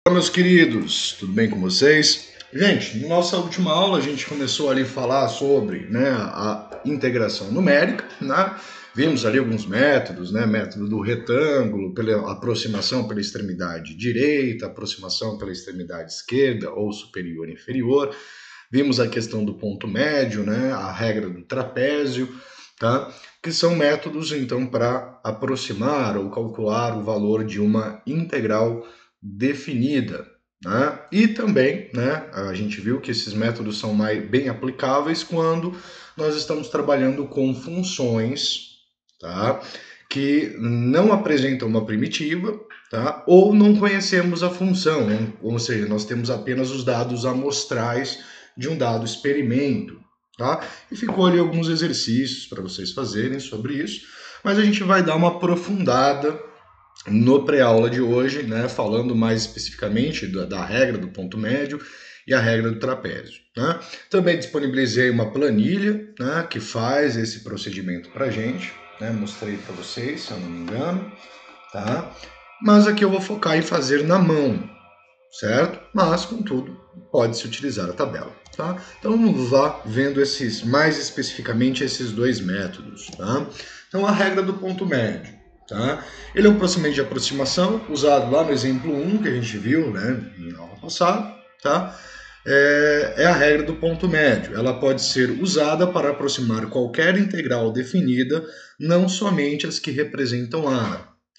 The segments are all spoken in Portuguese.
Olá, meus queridos, tudo bem com vocês? Gente, na nossa última aula a gente começou ali a falar sobre a integração numérica, né? Vimos ali alguns métodos, né? Método do retângulo, pela aproximação pela extremidade direita, aproximação pela extremidade esquerda ou superior e inferior. Vimos a questão do ponto médio, né? A regra do trapézio, tá? Que são métodos, então, para aproximar ou calcular o valor de uma integral definida. Né? E também, né, a gente viu que esses métodos são bem aplicáveis quando nós estamos trabalhando com funções, tá, que não apresentam uma primitiva, tá, ou não conhecemos a função, ou seja, nós temos apenas os dados amostrais de um dado experimento. Tá? E ficou ali alguns exercícios para vocês fazerem sobre isso, mas a gente vai dar uma aprofundada no pré-aula de hoje, né, falando mais especificamente da regra do ponto médio e a regra do trapézio. Né? Também disponibilizei uma planilha, né, que faz esse procedimento para a gente, né, mostrei para vocês, se eu não me engano, tá? Mas aqui eu vou focar em fazer na mão, certo? Mas, contudo, pode-se utilizar a tabela, tá? Então vamos lá vendo mais especificamente esses dois métodos, tá? Então a regra do ponto médio, tá? Ele é um procedimento de aproximação usado lá no exemplo 1 que a gente viu, né, na aula passada, tá? É a regra do ponto médio. Ela pode ser usada para aproximar qualquer integral definida, não somente as que representam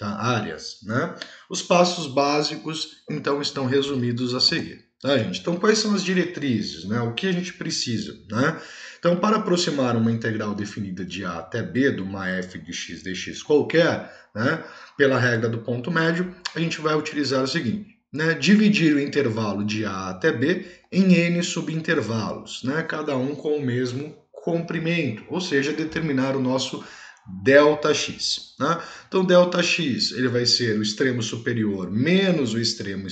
áreas, né? Os passos básicos, então, estão resumidos a seguir, tá, gente? Então, quais são as diretrizes, né? O que a gente precisa, né? Então, para aproximar uma integral definida de A até B, de uma f de x dx qualquer, né, pela regra do ponto médio, a gente vai utilizar o seguinte, né, dividir o intervalo de A até B em n subintervalos, né, cada um com o mesmo comprimento, ou seja, determinar o nosso ΔX. Né? Então, ΔX ele vai ser o extremo superior menos o extremo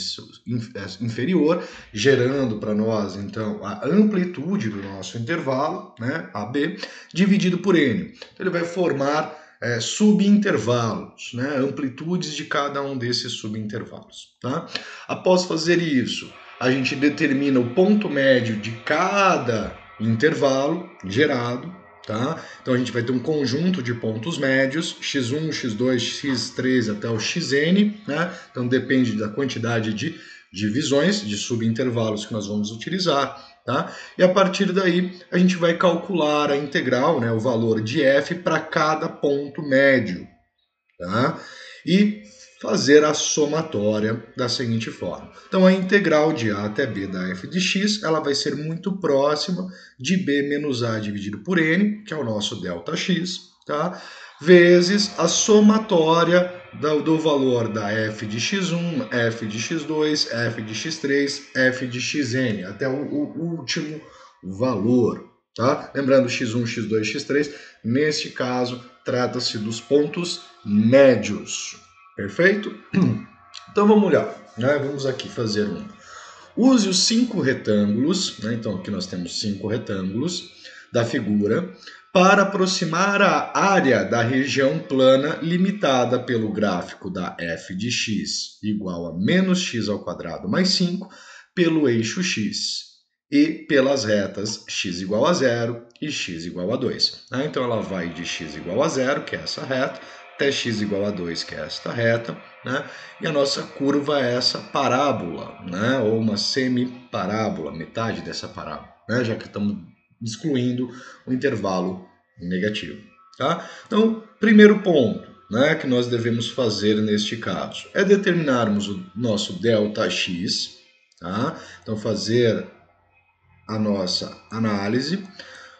inferior, gerando para nós, então, a amplitude do nosso intervalo, né, AB, dividido por N. Então, ele vai formar subintervalos, né, amplitudes de cada um desses subintervalos. Tá? Após fazer isso, a gente determina o ponto médio de cada intervalo gerado. Tá? Então a gente vai ter um conjunto de pontos médios, x1, x2, x3 até o xn, né? Então depende da quantidade de divisões, de subintervalos que nós vamos utilizar. Tá? E a partir daí a gente vai calcular a integral, né, o valor de f para cada ponto médio. Tá? E fazer a somatória da seguinte forma. Então, a integral de A até B da f de x, ela vai ser muito próxima de B menos A dividido por N, que é o nosso ΔX, tá? Vezes a somatória do valor da f de x1, f de x2, f de x3, f de xn, até o último valor. Tá? Lembrando, x1, x2, x3, neste caso, trata-se dos pontos médios. Perfeito? Então vamos olhar, né? Vamos aqui fazer um. Use os 5 retângulos, né? Então aqui nós temos 5 retângulos da figura, para aproximar a área da região plana limitada pelo gráfico da f de x igual a menos x ao quadrado mais 5 pelo eixo x e pelas retas x igual a 0 e x igual a 2. Então ela vai de x igual a 0, que é essa reta, até x igual a 2, que é esta reta, né? E a nossa curva é essa parábola, né? Ou uma semiparábola, metade dessa parábola, né? Já que estamos excluindo o intervalo negativo. Tá? Então, primeiro ponto, né, que nós devemos fazer neste caso é determinarmos o nosso ΔX, tá? Então, fazer a nossa análise.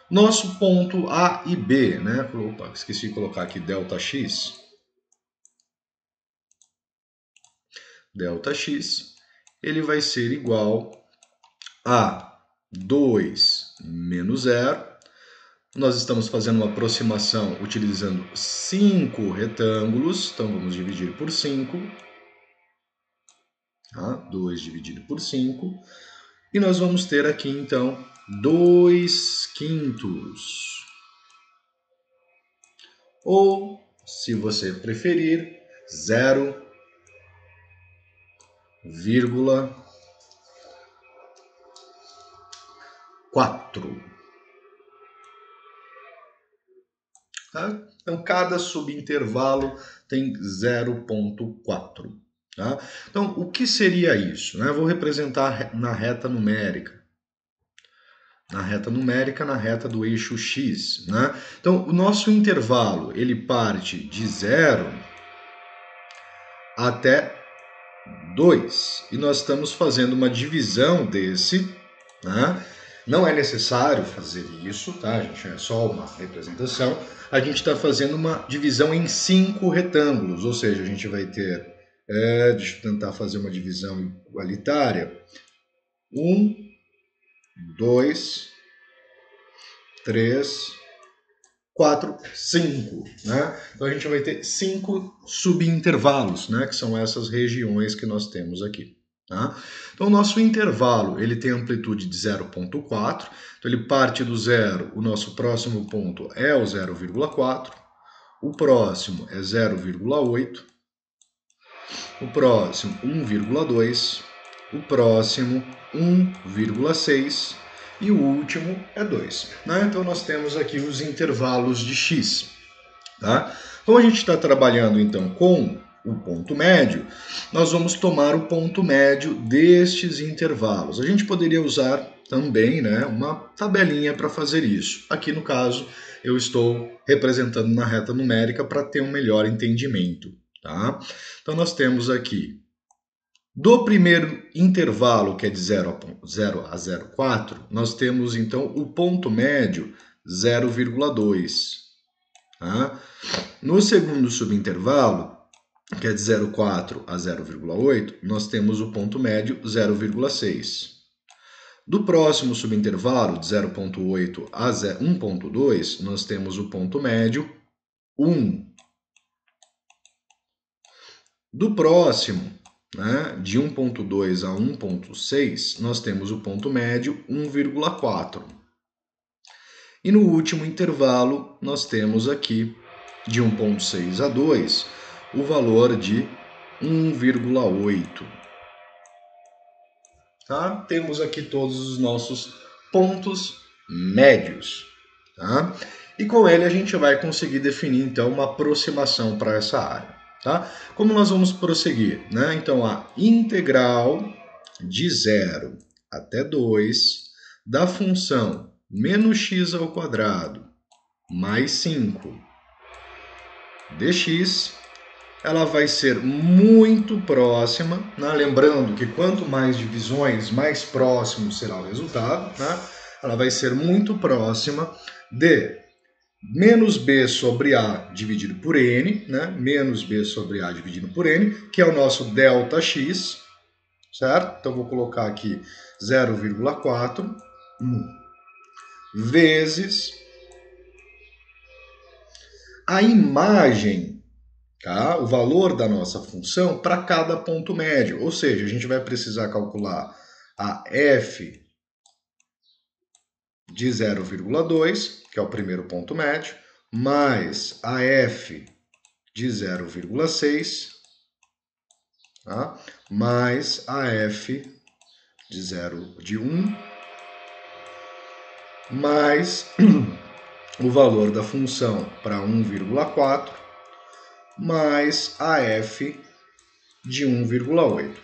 Nosso ponto A e B, né? Opa, esqueci de colocar aqui ΔX. ΔX, ele vai ser igual a 2 menos 0. Nós estamos fazendo uma aproximação utilizando 5 retângulos, então vamos dividir por 5. Tá? 2 dividido por 5. E nós vamos ter aqui, então, 2 quintos. Ou, se você preferir, 0 0,4. Tá? Então, cada subintervalo tem 0,4. Tá? Então, o que seria isso? Né? Vou representar na reta numérica. Na reta do eixo x. Né? Então, o nosso intervalo ele parte de 0 até 2. E nós estamos fazendo uma divisão desse. Né? Não é necessário fazer isso, tá, gente? É só uma representação. A gente está fazendo uma divisão em 5 retângulos, ou seja, a gente vai ter, deixa eu tentar fazer uma divisão igualitária, 1, 2, 3, 4, 5, né? Então a gente vai ter 5 subintervalos, né? Que são essas regiões que nós temos aqui. Tá? Então o nosso intervalo ele tem amplitude de 0,4, então ele parte do zero, o nosso próximo ponto é o 0,4, o próximo é 0,8, o próximo 1,2, o próximo 1,6 e o último é 2. Né? Então nós temos aqui os intervalos de x. Tá? Como a gente está trabalhando então com o ponto médio, nós vamos tomar o ponto médio destes intervalos. A gente poderia usar também, né, uma tabelinha para fazer isso. Aqui no caso, eu estou representando na reta numérica para ter um melhor entendimento. Tá? Então nós temos aqui, do primeiro intervalo, que é de 0 a 0,4, nós temos então o ponto médio 0,2. Tá? No segundo subintervalo, que é de 0,4 a 0,8, nós temos o ponto médio 0,6. Do próximo subintervalo, de 0,8 a 1,2, nós temos o ponto médio 1. Do próximo, né, de 1,2 a 1,6, nós temos o ponto médio 1,4. E no último intervalo, nós temos aqui, de 1,6 a 2, o valor de 1,8. Tá? Temos aqui todos os nossos pontos médios. Tá? E com ele a gente vai conseguir definir então uma aproximação para essa área. Tá? Como nós vamos prosseguir? Né? Então a integral de 0 até 2 da função menos x ao quadrado mais 5 dx, ela vai ser muito próxima, né? Lembrando que quanto mais divisões, mais próximo será o resultado, né? Ela vai ser muito próxima de menos b sobre a dividido por n, né? Menos b sobre a dividido por n, que é o nosso ΔX, certo? Então vou colocar aqui 0,4 vezes a imagem, tá? O valor da nossa função para cada ponto médio. Ou seja, a gente vai precisar calcular a f de 0,2, que é o primeiro ponto médio, mais a f de 0,6, tá? Mais a f de 1, mais o valor da função para 1,4, mais a f de 1,8.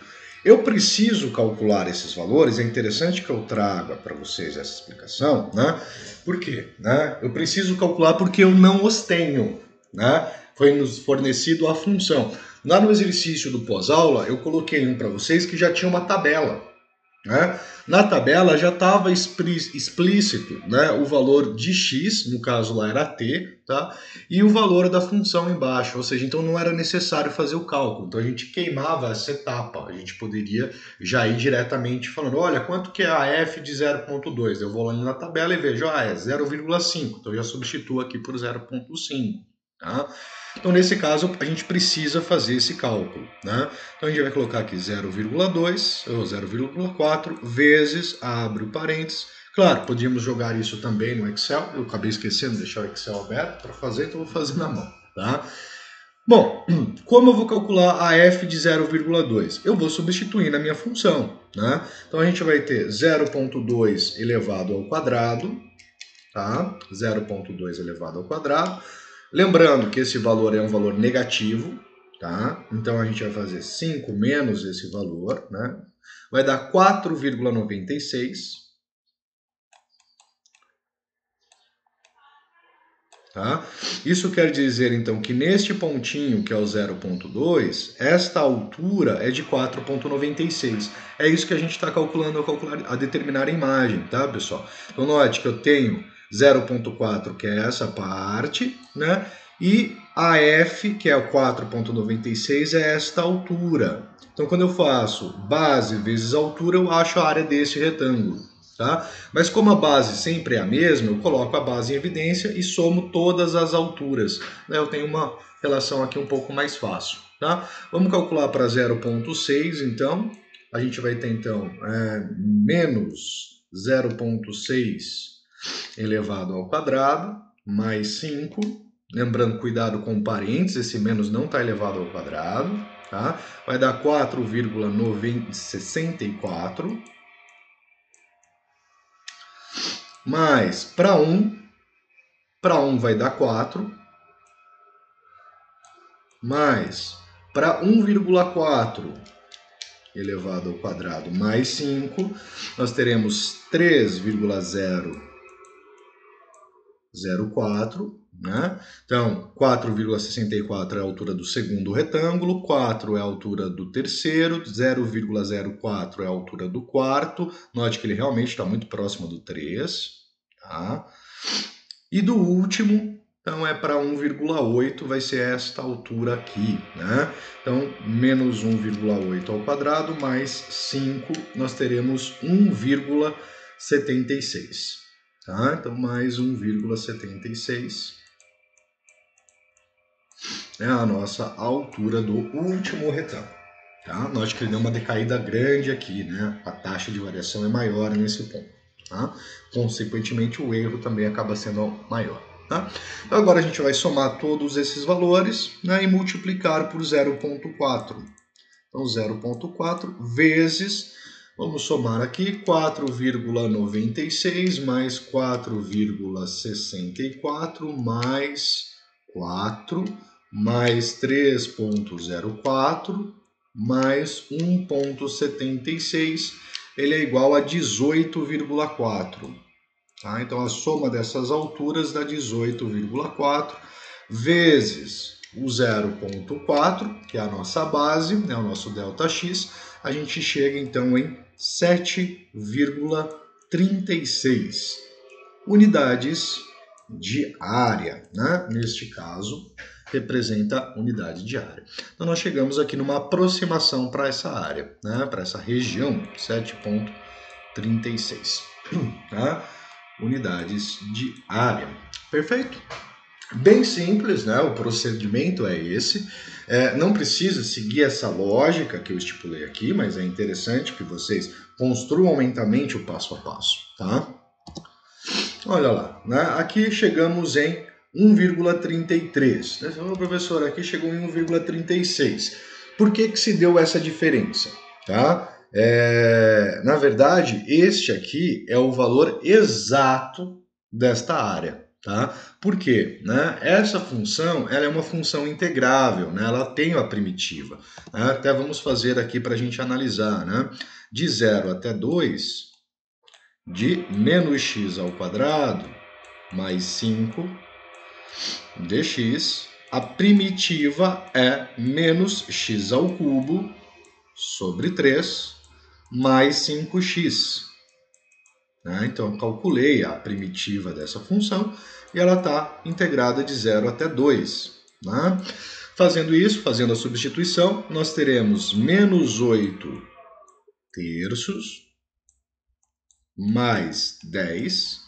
Eu preciso calcular esses valores, é interessante que eu traga para vocês essa explicação, né? Por quê? Né? Eu preciso calcular porque eu não os tenho, né? Foi nos fornecido a função. Lá no exercício do pós-aula, eu coloquei um para vocês que já tinha uma tabela, né? Na tabela já estava explícito, né, o valor de x, no caso lá era t, tá? E o valor da função embaixo, ou seja, então não era necessário fazer o cálculo. Então a gente queimava essa etapa, a gente poderia já ir diretamente falando, olha, quanto que é a f de 0,2? Eu vou lá na tabela e vejo, é 0,5, então eu já substituo aqui por 0,5, tá? Então, nesse caso, a gente precisa fazer esse cálculo, né? Então, a gente vai colocar aqui 0,2 ou 0,4 vezes, abre o parênteses. Claro, podíamos jogar isso também no Excel. Eu acabei esquecendo de deixar o Excel aberto para fazer, então vou fazer na mão, tá? Bom, como eu vou calcular a f de 0,2? Eu vou substituir na minha função, né? Então a gente vai ter 0,2 elevado ao quadrado, tá? 0,2 elevado ao quadrado. Lembrando que esse valor é um valor negativo, tá? Então a gente vai fazer 5 menos esse valor, né? Vai dar 4,96. Tá? Isso quer dizer, então, que neste pontinho, que é o 0,2, esta altura é de 4,96. É isso que a gente está calculando a determinar a imagem, tá, pessoal? Então, note que eu tenho 0,4, que é essa parte, né? E a F, que é o 4,96, é esta altura. Então, quando eu faço base vezes altura, eu acho a área desse retângulo. Tá? Mas como a base sempre é a mesma, eu coloco a base em evidência e somo todas as alturas. Né? Eu tenho uma relação aqui um pouco mais fácil. Tá? Vamos calcular para 0,6, então. A gente vai ter, então, menos 0,6 elevado ao quadrado, mais 5. Lembrando, cuidado com parênteses, esse menos não está elevado ao quadrado. Tá? Vai dar 4,964. Mas para 1 vai dar 4, mais para 1,4 elevado ao quadrado mais 5, nós teremos 3,004, né? Então, 4,64 é a altura do segundo retângulo, 4 é a altura do terceiro, 0,04 é a altura do quarto. Note que ele realmente está muito próximo do 3, tá? E do último, então é para 1,8, vai ser esta altura aqui, né? Então, menos 1,8 ao quadrado mais 5, nós teremos 1,76. Tá? Então, mais 1,76 é a nossa altura do último retângulo. Tá? Note que ele deu uma decaída grande aqui, né? A taxa de variação é maior nesse ponto. Tá? Consequentemente, o erro também acaba sendo maior. Tá? Então, agora a gente vai somar todos esses valores, né, e multiplicar por 0,4. Então, 0,4 vezes, vamos somar aqui, 4,96 mais 4,64 mais 4 mais 3,04 mais 1,76, ele é igual a 18,4. Tá? Então, a soma dessas alturas dá 18,4 vezes o 0,4, que é a nossa base, né, o nosso ΔX, a gente chega então em 7,36 unidades de área, né? Neste caso, representa unidade de área. Então, nós chegamos aqui numa aproximação para essa área, né? Para essa região, 7,36. Tá? Unidades de área. Perfeito? Bem simples, né? O procedimento é esse. Não precisa seguir essa lógica que eu estipulei aqui, mas é interessante que vocês construam mentalmente o passo a passo, tá? Olha lá, né? Aqui chegamos em 1,33. O professor, aqui chegou em 1,36. Por que se deu essa diferença? Tá? Na verdade, este aqui é o valor exato desta área. Tá? Por quê? Né? Essa função ela é uma função integrável, né? Ela tem a primitiva. Né? Até vamos fazer aqui para a gente analisar. Né? De 0 até 2, de menos x ao quadrado mais 5 dx, a primitiva é menos x ao cubo sobre 3 mais 5x. Então, eu calculei a primitiva dessa função e ela está integrada de 0 até 2. Né? Fazendo isso, fazendo a substituição, nós teremos menos 8 terços mais 10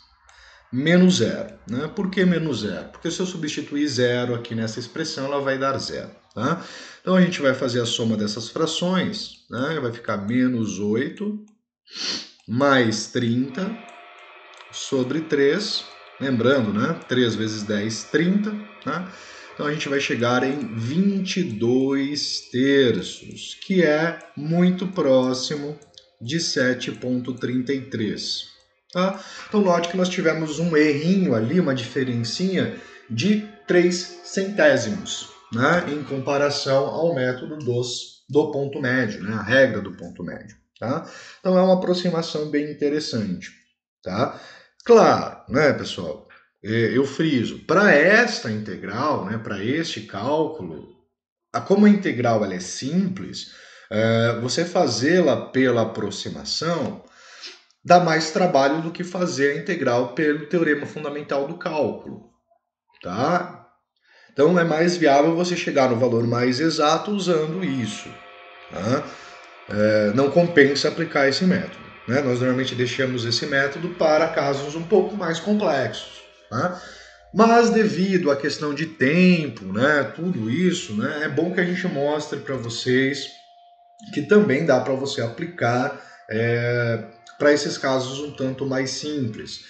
menos 0. Né? Por que menos 0? Porque se eu substituir 0 aqui nessa expressão, ela vai dar 0. Tá? Então, a gente vai fazer a soma dessas frações, né? Vai ficar menos 8 mais 30 sobre 3. Lembrando, né? 3 vezes 10, 30. Né? Então a gente vai chegar em 22 terços, que é muito próximo de 7,33. Tá? Então note que nós tivemos um errinho ali, uma diferencinha de 3 centésimos, né, em comparação ao método do ponto médio, né, a regra do ponto médio. Tá? Então é uma aproximação bem interessante. Tá? Claro, né, pessoal, eu friso, para esta integral, né, para este cálculo, como a integral ela é simples, você fazê-la pela aproximação dá mais trabalho do que fazer a integral pelo teorema fundamental do cálculo, tá? Então é mais viável você chegar no valor mais exato usando isso, tá? Não compensa aplicar esse método, né? Nós normalmente deixamos esse método para casos um pouco mais complexos, tá? Mas devido à questão de tempo, né, tudo isso, né, é bom que a gente mostre para vocês que também dá para você aplicar para esses casos um tanto mais simples.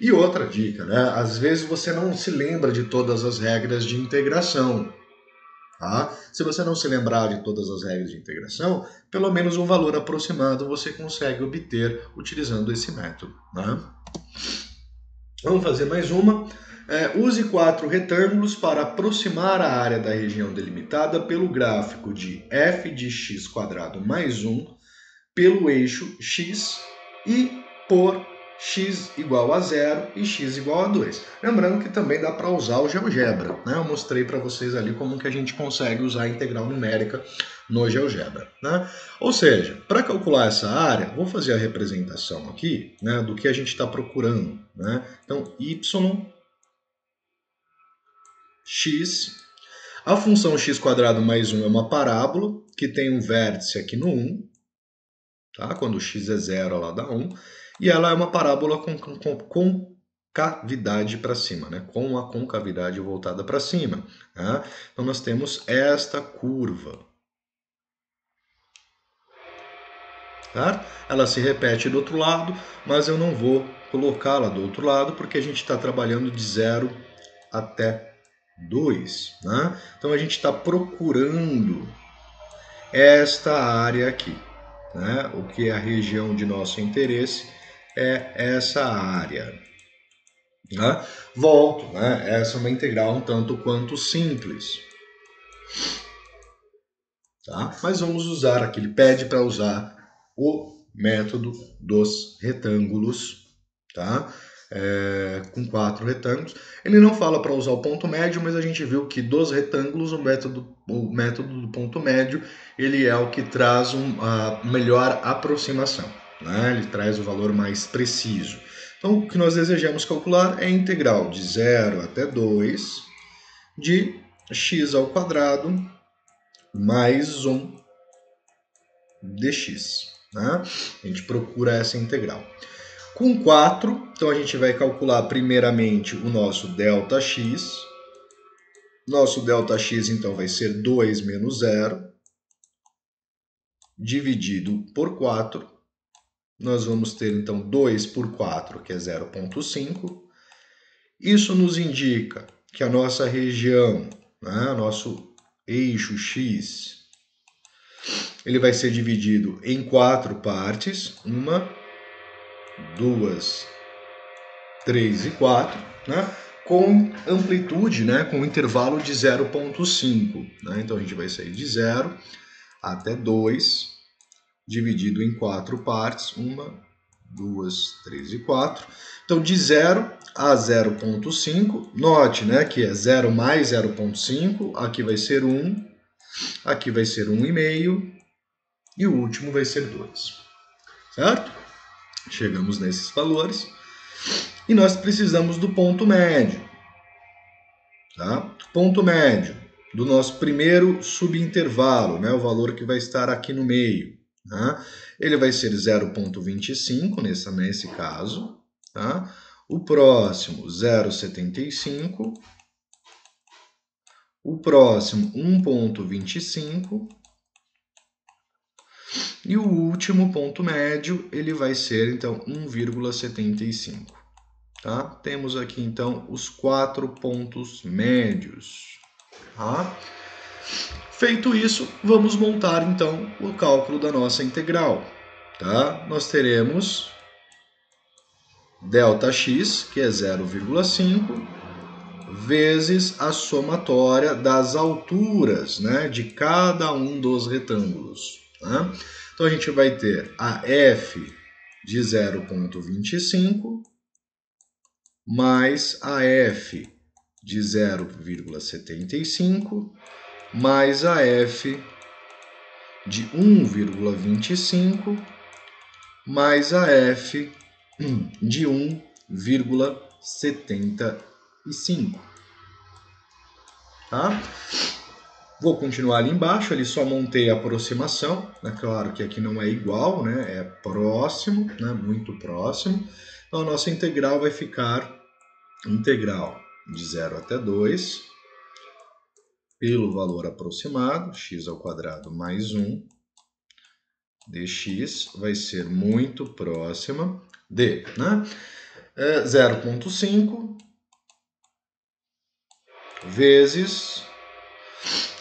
E outra dica, né? Às vezes você não se lembra de todas as regras de integração. Tá? Se você não se lembrar de todas as regras de integração, pelo menos um valor aproximado você consegue obter utilizando esse método. Né? Vamos fazer mais uma. Use 4 retângulos para aproximar a área da região delimitada pelo gráfico de f de x² mais 1 pelo eixo x e por x igual a 0 e x igual a 2. Lembrando que também dá para usar o GeoGebra, né? Eu mostrei para vocês ali como que a gente consegue usar a integral numérica no GeoGebra, né? Ou seja, para calcular essa área, vou fazer a representação aqui, né, do que a gente está procurando, né? Então, y, x, a função x² mais 1 é uma parábola que tem um vértice aqui no 1, tá? Quando x é 0, ela dá 1. E ela é uma parábola com concavidade para cima, né? Com a concavidade voltada para cima. Tá? Então nós temos esta curva. Tá? Ela se repete do outro lado, mas eu não vou colocá-la do outro lado porque a gente está trabalhando de 0 até 2. Né? Então a gente está procurando esta área aqui. Né? O que é a região de nosso interesse é essa área. Né? Volto, né? Essa é uma integral um tanto quanto simples. Tá? Mas vamos usar aqui, ele pede para usar o método dos retângulos, tá? Com 4 retângulos. Ele não fala para usar o ponto médio, mas a gente viu que dos retângulos o método do ponto médio ele é o que traz a melhor aproximação, né? Ele traz o valor mais preciso. Então o que nós desejamos calcular é a integral de 0 até 2 de x² mais 1 dx. Né? A gente procura essa integral. Com 4, então a gente vai calcular primeiramente o nosso ΔX. Nosso ΔX então vai ser 2 menos 0, dividido por 4. Nós vamos ter então 2 por 4, que é 0,5. Isso nos indica que a nossa região, né, nosso eixo X, ele vai ser dividido em 4 partes, 1, 2, 3 e 4, né? Com amplitude, né? Com intervalo de 0,5. Né? Então a gente vai sair de 0 até 2, dividido em 4 partes, 1, 2, 3 e 4. Então de 0 a 0,5, note, né, que é 0 mais 0,5, aqui vai ser 1, aqui vai ser 1,5 e o último vai ser 2. Certo? Chegamos nesses valores. E nós precisamos do ponto médio. Tá? Ponto médio do nosso primeiro subintervalo, né? O valor que vai estar aqui no meio. Tá? Ele vai ser 0,25 nesse caso. Tá? O próximo, 0,75. O próximo, 1,25. E o último ponto médio, ele vai ser, então, 1,75. Tá? Temos aqui, então, os 4 pontos médios. Tá? Feito isso, vamos montar então o cálculo da nossa integral. Tá? Nós teremos ΔX, que é 0,5, vezes a somatória das alturas, né, de cada um dos retângulos. Tá? Então a gente vai ter a F de 0,25 mais a F de 0,75 mais a F de 1,25 mais a F de 1,75. Tá? Vou continuar ali embaixo, ali só montei a aproximação, é claro que aqui não é igual, né? É próximo, né? Muito próximo. Então a nossa integral vai ficar integral de 0 até 2 pelo valor aproximado, x ao quadrado mais 1, dx vai ser muito próxima de, né? 0,5 vezes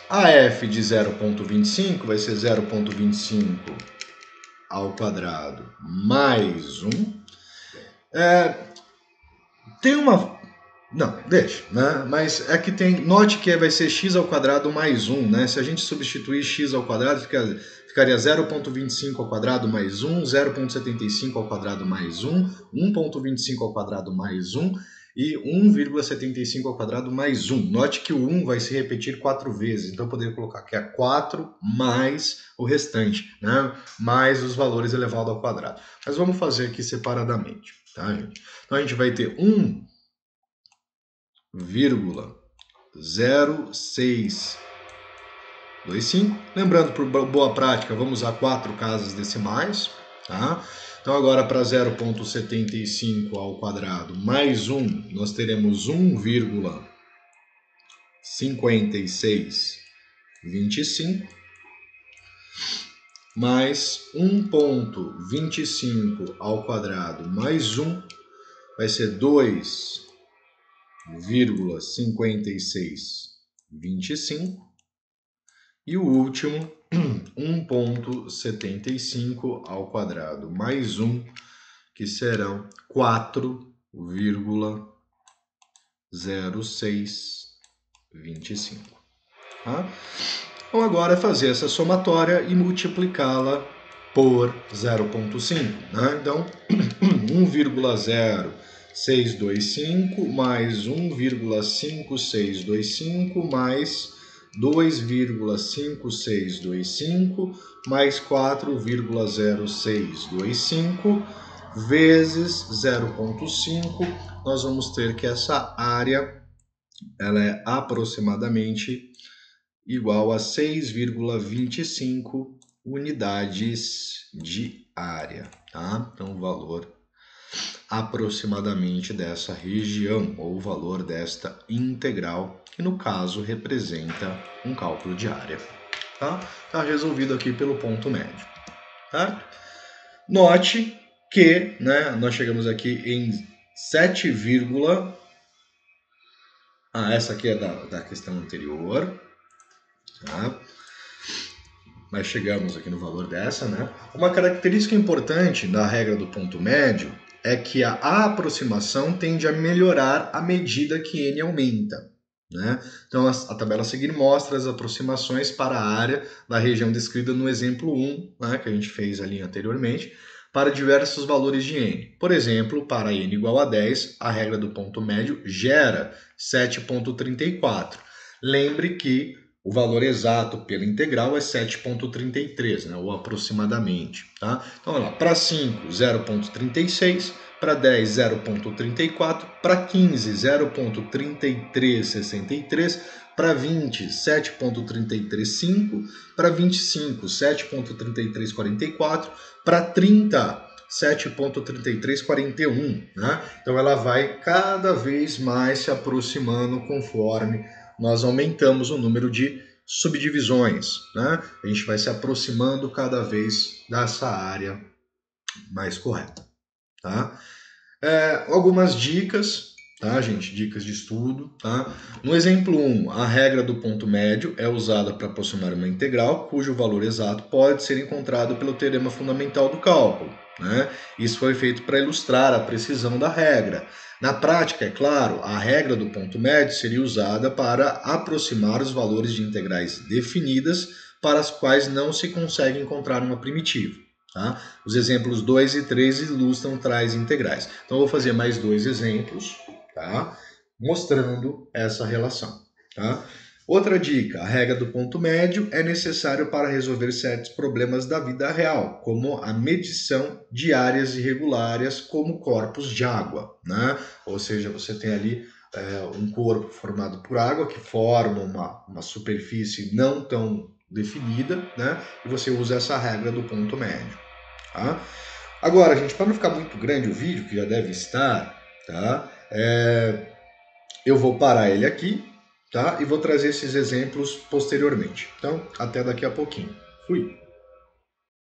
a f de 0,25 vai ser 0,25 ao quadrado mais 1. Tem uma... Não, deixa, né? Mas é que tem... Note que vai ser x ao quadrado mais 1, né? Se a gente substituir x ao quadrado, ficaria 0,25 ao quadrado mais 1, 0,75 ao quadrado mais 1, 1,25 ao quadrado mais 1 e 1,75 ao quadrado mais 1. Note que o 1 vai se repetir 4 vezes, então eu poderia colocar que é 4 mais o restante, né? Mais os valores elevados ao quadrado. Mas vamos fazer aqui separadamente, tá, gente? Então a gente vai ter 1,0625. Lembrando, por boa prática, vamos usar 4 casas decimais, tá? Então agora para 0,75 ao quadrado mais 1, nós teremos 1,5625 mais 1,25 ao quadrado mais 1 vai ser 2,5625 e o último 1,75 ao quadrado mais 1, que serão 4,0625. Tá? Então agora é fazer essa somatória e multiplicá-la por 0,5. Né? Então 1,0625 mais 1,5625 mais 2,5625 mais 4,0625 vezes 0,5, nós vamos ter que essa área ela é aproximadamente igual a 6,25 unidades de área, tá? Então o valor aproximadamente dessa região, ou o valor desta integral, que no caso representa um cálculo de área. Tá? Tá resolvido aqui pelo ponto médio. Tá? Note que, né, nós chegamos aqui em 7, essa aqui é da questão anterior. Tá? Mas chegamos aqui no valor dessa, né? Uma característica importante da regra do ponto médio é que a aproximação tende a melhorar à medida que n aumenta. Né? Então a tabela a seguir mostra as aproximações para a área da região descrita no exemplo 1, né, que a gente fez ali anteriormente, para diversos valores de n. Por exemplo, para n igual a 10, a regra do ponto médio gera 7,34. Lembre que o valor exato pela integral é 7,33, né, ou aproximadamente. Tá? Então, olha lá, para 5, 0,36, para 10, 0,34, para 15, 0,3363, para 20, 7,335, para 25, 7,3344, para 30, 7,3341. Né? Então ela vai cada vez mais se aproximando conforme nós aumentamos o número de subdivisões. Né? A gente vai se aproximando cada vez dessa área mais correta. Tá? Algumas dicas, tá, gente? Dicas de estudo, tá? No exemplo 1, a regra do ponto médio é usada para aproximar uma integral, cujo valor exato pode ser encontrado pelo teorema fundamental do cálculo, né? Isso foi feito para ilustrar a precisão da regra. Na prática, é claro, a regra do ponto médio seria usada para aproximar os valores de integrais definidas para as quais não se consegue encontrar uma primitiva. Tá? Os exemplos 2 e 3 ilustram tais integrais. Então, eu vou fazer mais 2 exemplos, tá? Mostrando essa relação. Tá? Outra dica, a regra do ponto médio é necessário para resolver certos problemas da vida real, como a medição de áreas irregulares, como corpos de água. Né? Ou seja, você tem ali um corpo formado por água que forma uma superfície não tão definida, né? E você usa essa regra do ponto médio. Tá? Agora, gente, para não ficar muito grande o vídeo, que já deve estar, tá? Eu vou parar ele aqui, tá? E vou trazer esses exemplos posteriormente. Então, até daqui a pouquinho. Fui!